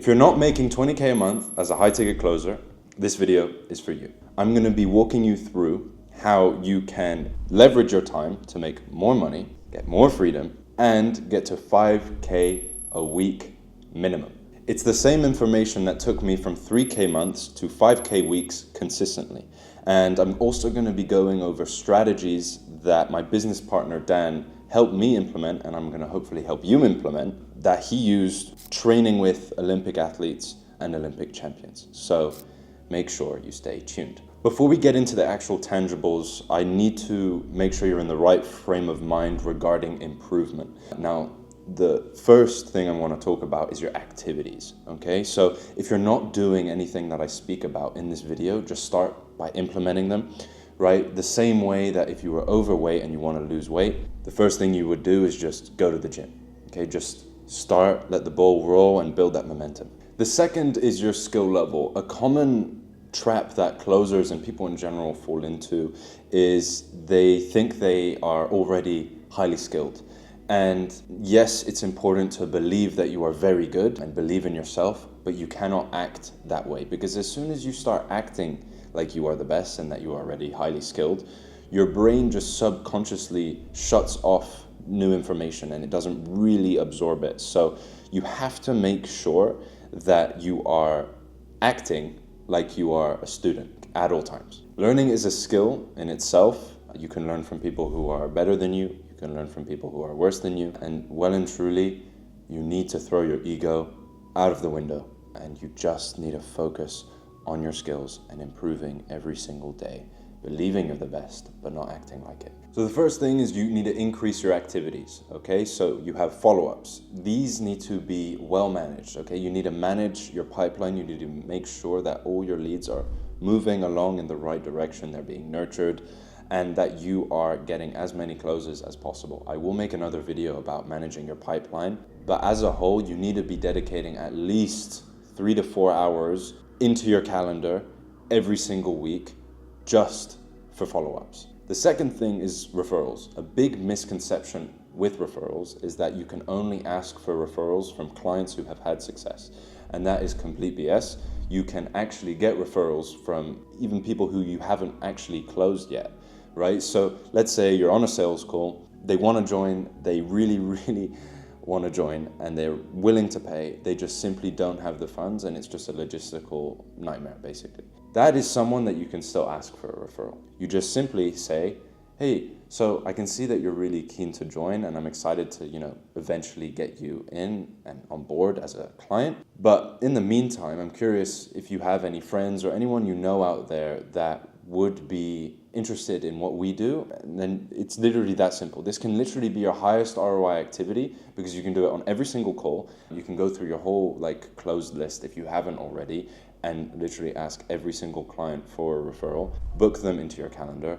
If you're not making 20K a month as a high ticket closer, this video is for you. I'm going to be walking you through how you can leverage your time to make more money, get more freedom, and get to 5K a week minimum. It's the same information that took me from 3K months to 5K weeks consistently. And I'm also going to be going over strategies that my business partner Dan helped me implement, and I'm going to hopefully help you implement, that he used training with Olympic athletes and Olympic champions. So make sure you stay tuned. Before we get into the actual tangibles, I need to make sure you're in the right frame of mind regarding improvement. Now, the first thing I want to talk about is your activities, okay? So if you're not doing anything that I speak about in this video, just start by implementing them, right? The same way that if you were overweight and you want to lose weight, the first thing you would do is just go to the gym, okay? Just start, let the ball roll, and build that momentum. The second is your skill level. A common trap that closers and people in general fall into is they think they are already highly skilled. And yes, it's important to believe that you are very good and believe in yourself, but you cannot act that way, because as soon as you start acting like you are the best and that you are already highly skilled, your brain just subconsciously shuts off new information and it doesn't really absorb it. So you have to make sure that you are acting like you are a student at all times. Learning is a skill in itself. You can learn from people who are better than you. You can learn from people who are worse than you. And well and truly, you need to throw your ego out of the window, and you just need to focus on your skills and improving every single day, believing you're the best, but not acting like it. So the first thing is you need to increase your activities, okay? So you have follow-ups. These need to be well managed, okay? You need to manage your pipeline. You need to make sure that all your leads are moving along in the right direction, they're being nurtured, and that you are getting as many closes as possible. I will make another video about managing your pipeline, but as a whole, you need to be dedicating at least 3 to 4 hours into your calendar every single week just for follow-ups. The second thing is referrals. A big misconception with referrals is that you can only ask for referrals from clients who have had success, and that is complete BS. You can actually get referrals from even people who you haven't actually closed yet, right? So let's say you're on a sales call, they want to join, they really want to join, and they're willing to pay, they just simply don't have the funds, and it's just a logistical nightmare basically. That is someone that you can still ask for a referral. You just simply say, hey, so I can see that you're really keen to join, and I'm excited to, eventually get you in and on board as a client. But in the meantime, I'm curious if you have any friends or anyone you know out there that would be interested in what we do. And then it's literally that simple. This can literally be your highest ROI activity, because you can do it on every single call. You can go through your whole closed list if you haven't already, and literally ask every single client for a referral, book them into your calendar,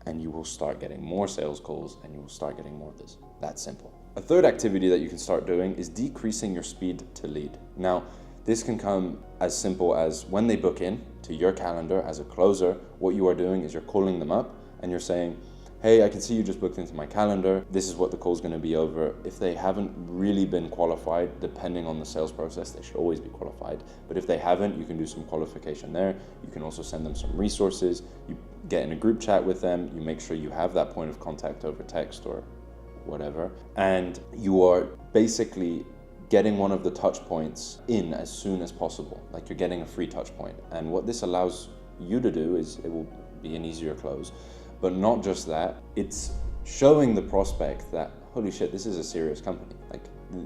and you will start getting more sales calls and you will start getting more of this. That's simple. A third activity that you can start doing is decreasing your speed to lead. Now, this can come as simple as when they book in to your calendar as a closer, what you are doing is you're calling them up and you're saying, hey, I can see you just booked into my calendar. This is what the call's going to be over. If they haven't really been qualified, depending on the sales process, they should always be qualified. But if they haven't, you can do some qualification there. You can also send them some resources. You get in a group chat with them. You make sure you have that point of contact over text or whatever. And you are basically getting one of the touch points in as soon as possible. Like you're getting a free touch point. And what this allows you to do is it will be an easier close. But not just that, it's showing the prospect that, holy shit, this is a serious company.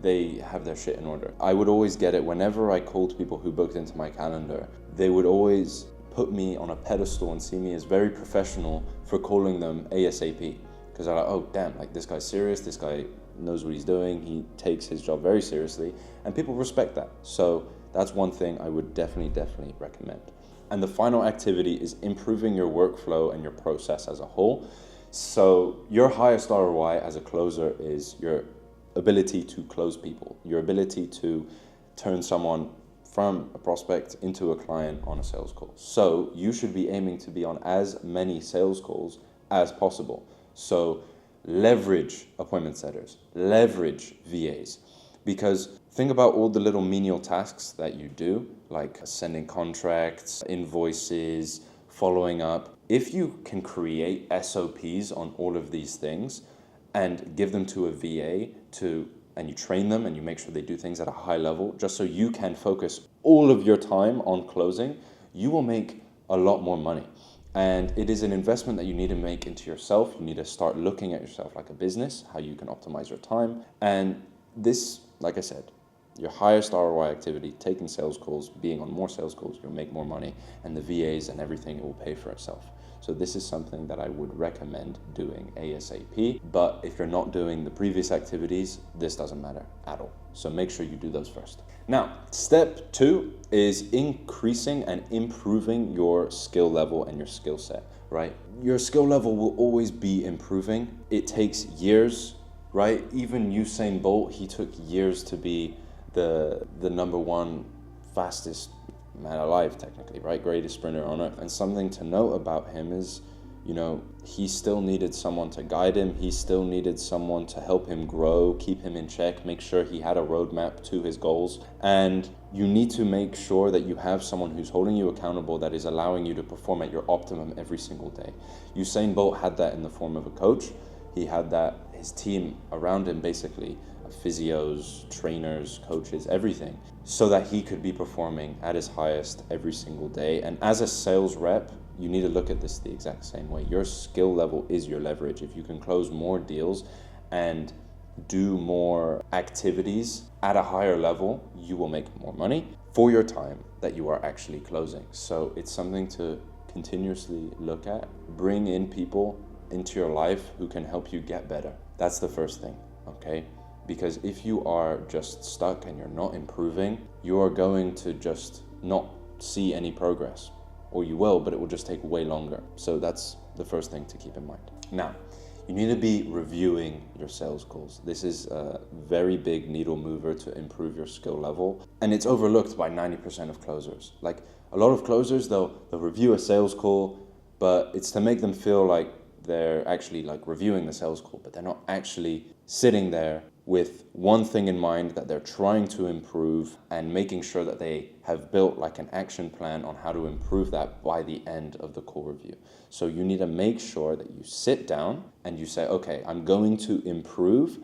They have their shit in order. I would always get it whenever I called people who booked into my calendar. They would always put me on a pedestal and see me as very professional for calling them ASAP. Because they're like, oh damn, this guy's serious, this guy knows what he's doing, he takes his job very seriously, and people respect that. So that's one thing I would definitely recommend. And the final activity is improving your workflow and your process as a whole. So your highest ROI as a closer is your ability to close people, your ability to turn someone from a prospect into a client on a sales call. So you should be aiming to be on as many sales calls as possible. So leverage appointment setters, leverage VAs, Because think about all the little menial tasks that you do, like sending contracts, invoices, following up. If you can create SOPs on all of these things and give them to a VA and you train them and you make sure they do things at a high level, just so you can focus all of your time on closing, you will make a lot more money. And it is an investment that you need to make into yourself. You need to start looking at yourself like a business, how you can optimize your time. And this, like I said, your highest ROI activity, taking sales calls, being on more sales calls, you'll make more money, and the VAs and everything, it will pay for itself. So this is something that I would recommend doing ASAP. But if you're not doing the previous activities, this doesn't matter at all. So make sure you do those first. Now, step 2 is increasing and improving your skill level and your skill set, right? Your skill level will always be improving. It takes years, right? Even Usain Bolt, he took years to be the number one fastest man alive, technically, right? Greatest sprinter on earth. And something to note about him is, he still needed someone to guide him. He still needed someone to help him grow, keep him in check, make sure he had a roadmap to his goals. And you need to make sure that you have someone who's holding you accountable, that is allowing you to perform at your optimum every single day. Usain Bolt had that in the form of a coach. He had that, his team around him, basically, physios, trainers, coaches, everything, so that he could be performing at his highest every single day. And as a sales rep, you need to look at this the exact same way. Your skill level is your leverage. If you can close more deals and do more activities at a higher level, you will make more money for your time that you are actually closing. So it's something to continuously look at. Bring in people into your life who can help you get better. That's the first thing, okay? Because if you are just stuck and you're not improving, you are going to just not see any progress. Or you will, but it will just take way longer. So that's the first thing to keep in mind. Now, you need to be reviewing your sales calls. This is a very big needle mover to improve your skill level. And it's overlooked by 90% of closers. Like a lot of closers, they'll review a sales call, but it's to make them feel like they're actually like reviewing the sales call, but they're not actually sitting there with one thing in mind, that they're trying to improve and making sure that they have built like an action plan on how to improve that by the end of the call review. So you need to make sure that you sit down and you say, okay, I'm going to improve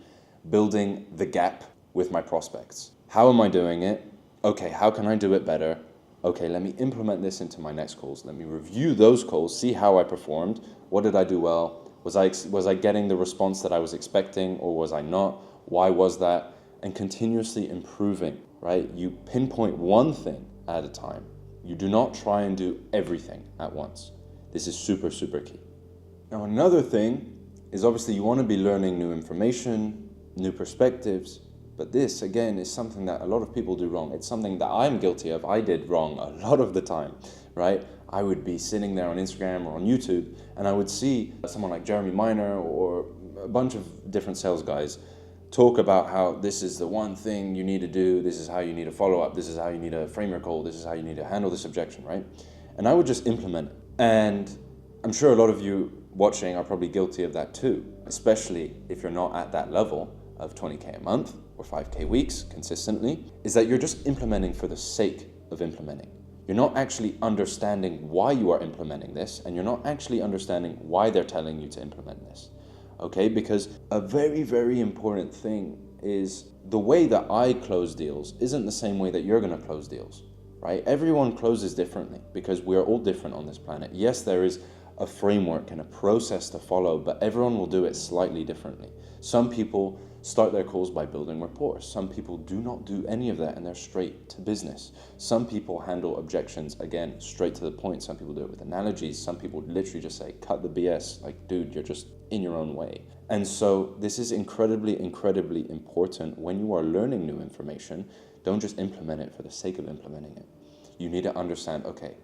building the gap with my prospects. How am I doing it? Okay, how can I do it better? Okay, let me implement this into my next calls. Let me review those calls, see how I performed. What did I do well? Was I getting the response that I was expecting, or was I not? Why was that? And continuously improving, right? You pinpoint one thing at a time. You do not try and do everything at once. This is super, super key. Now, another thing is obviously you want to be learning new information, new perspectives, but this, again, is something that a lot of people do wrong. It's something that I'm guilty of. I did wrong a lot of the time, right? I would be sitting there on Instagram or on YouTube, and I would see someone like Jeremy Miner or a bunch of different sales guys talk about how this is the one thing you need to do, this is how you need to follow up, this is how you need to frame your call, this is how you need to handle this objection, right? And I would just implement it. And I'm sure a lot of you watching are probably guilty of that too, especially if you're not at that level of 20K a month or 5K weeks consistently, is that you're just implementing for the sake of implementing. You're not actually understanding why you are implementing this, and you're not actually understanding why they're telling you to implement this. Okay, because a very, very important thing is the way that I close deals isn't the same way that you're going to close deals, right? Everyone closes differently because we're all different on this planet. Yes, there is a framework and a process to follow, but everyone will do it slightly differently. Some people start their calls by building rapport. Some people do not do any of that and they're straight to business. Some people handle objections, again, straight to the point. Some people do it with analogies. Some people literally just say, cut the BS. Like, dude, you're just in your own way. And so this is incredibly, incredibly important when you are learning new information. Don't just implement it for the sake of implementing it. You need to understand, okay,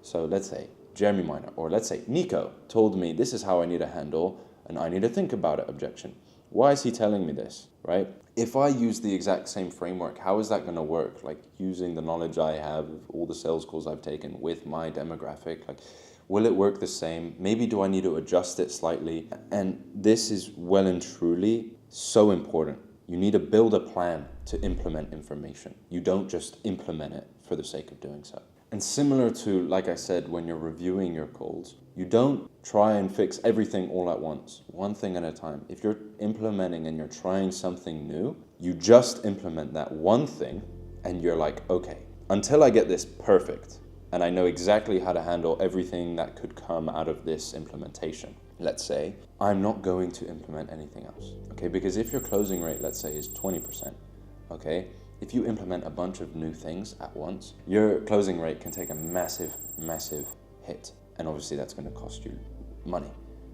so let's say Jeremy Miner, or let's say Nico told me this is how I need to handle, and I need to think about it, objection. Why is he telling me this, right? If I use the exact same framework, how is that going to work? Like using the knowledge I have of all the sales calls I've taken with my demographic, like will it work the same? Maybe do I need to adjust it slightly? And this is well and truly so important, You need to build a plan to implement information. You don't just implement it for the sake of doing so. And similar to, like I said, when you're reviewing your goals, you don't try and fix everything all at once, one thing at a time. If you're implementing and you're trying something new, you just implement that one thing and you're like, okay, until I get this perfect and I know exactly how to handle everything that could come out of this implementation, let's say, I'm not going to implement anything else, okay? Because if your closing rate, let's say, is 20%, okay? If you implement a bunch of new things at once, your closing rate can take a massive, massive hit. And obviously that's going to cost you money.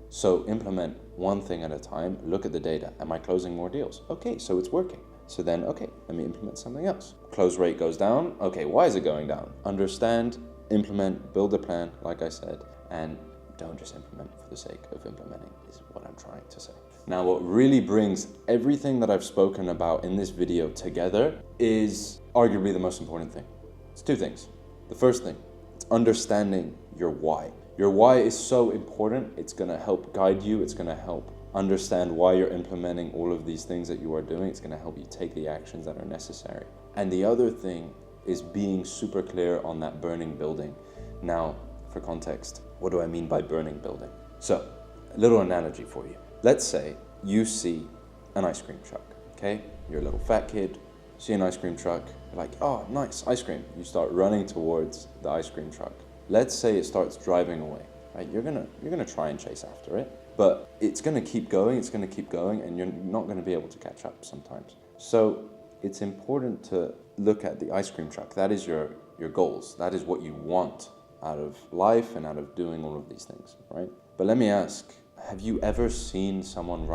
So implement one thing at a time, look at the data. Am I closing more deals? Okay, so it's working. So then, okay, let me implement something else. Close rate goes down. Okay, why is it going down? Understand, implement, build a plan, like I said, and don't just implement for the sake of implementing is what I'm trying to say. Now, what really brings everything that I've spoken about in this video together is arguably the most important thing. It's two things. The first thing, it's understanding your why. Your why is so important. It's going to help guide you. It's going to help understand why you're implementing all of these things that you are doing. It's going to help you take the actions that are necessary. And the other thing is being super clear on that burning building. Now, for context, what do I mean by burning building? So, a little analogy for you. Let's say you see an ice cream truck, okay? You're a little fat kid, see an ice cream truck, you're like, oh, nice, ice cream. You start running towards the ice cream truck. Let's say it starts driving away, right? You're gonna try and chase after it, but it's gonna keep going, and you're not gonna be able to catch up sometimes. So it's important to look at the ice cream truck. That is your goals. That is what you want out of life and out of doing all of these things, right? But let me ask, have you ever seen someone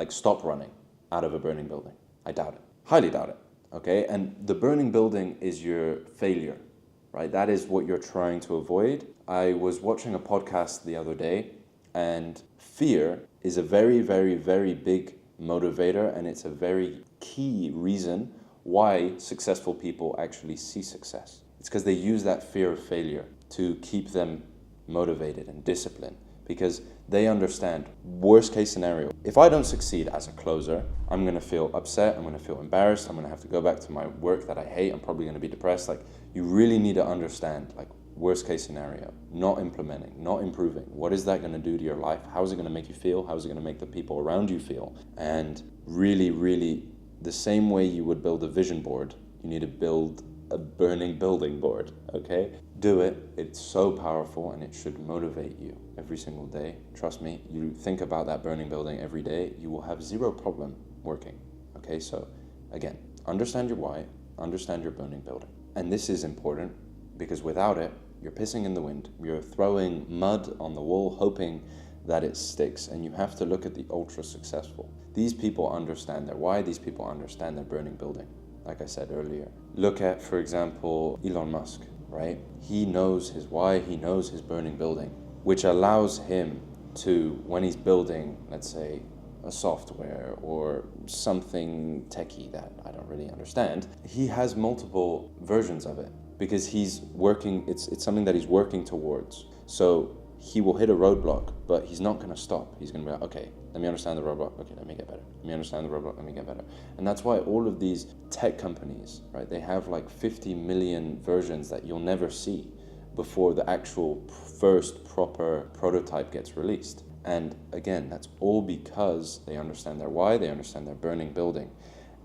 stop running out of a burning building? I doubt it, highly doubt it, okay? And the burning building is your failure, right? That is what you're trying to avoid. I was watching a podcast the other day, and fear is a very, very, very big motivator, and it's a very key reason why successful people actually see success. It's because they use that fear of failure to keep them motivated and disciplined, because they understand worst case scenario. If I don't succeed as a closer, I'm gonna feel upset, I'm gonna feel embarrassed, I'm gonna have to go back to my work that I hate, I'm probably gonna be depressed. Like, you really need to understand, like, worst case scenario, not implementing, not improving. What is that gonna do to your life? How is it gonna make you feel? How is it gonna make the people around you feel? And really, really, the same way you would build a vision board, you need to build a burning building board, okay? Do it. It's so powerful and it should motivate you every single day. Trust me, you think about that burning building every day, you will have zero problem working, okay? So again, understand your why, understand your burning building. And this is important because without it, you're pissing in the wind. You're throwing mud on the wall, hoping that it sticks. And you have to look at the ultra successful. These people understand their why, these people understand their burning building. Like I said earlier, look at, for example, Elon Musk, right? He knows his why, he knows his burning building, which allows him to, when he's building, let's say, a software or something techie that I don't really understand, he has multiple versions of it because he's working, it's something that he's working towards. So he will hit a roadblock, but he's not going to stop. He's going to be like, okay, let me understand the roadblock. Okay, let me get better. Let me understand the roadblock. Let me get better. And that's why all of these tech companies, right, they have like 50 million versions that you'll never see before the actual first proper prototype gets released. And again, that's all because they understand their why, they understand their burning building.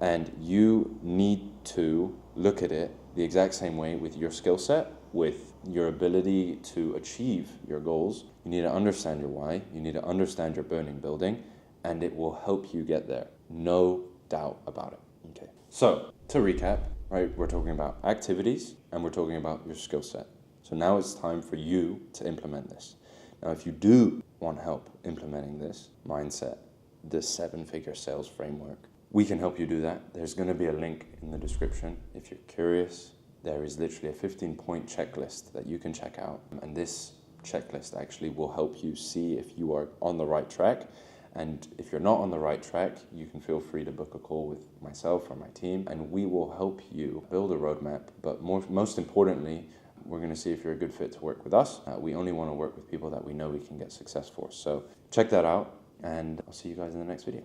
And you need to look at it the exact same way with your skill set, with your ability to achieve your goals. You need to understand your why, you need to understand your burning building, and it will help you get there. No doubt about it. Okay. So, to recap, right, we're talking about activities and we're talking about your skill set. So now it's time for you to implement this. Now, if you do want help implementing this mindset, this 7-figure sales framework, we can help you do that. There's going to be a link in the description. If you're curious, there is literally a 15-point checklist that you can check out. And this checklist actually will help you see if you are on the right track. And if you're not on the right track, you can feel free to book a call with myself or my team, and we will help you build a roadmap. But most importantly, we're going to see if you're a good fit to work with us. We only want to work with people that we know we can get success for. So check that out, and I'll see you guys in the next video.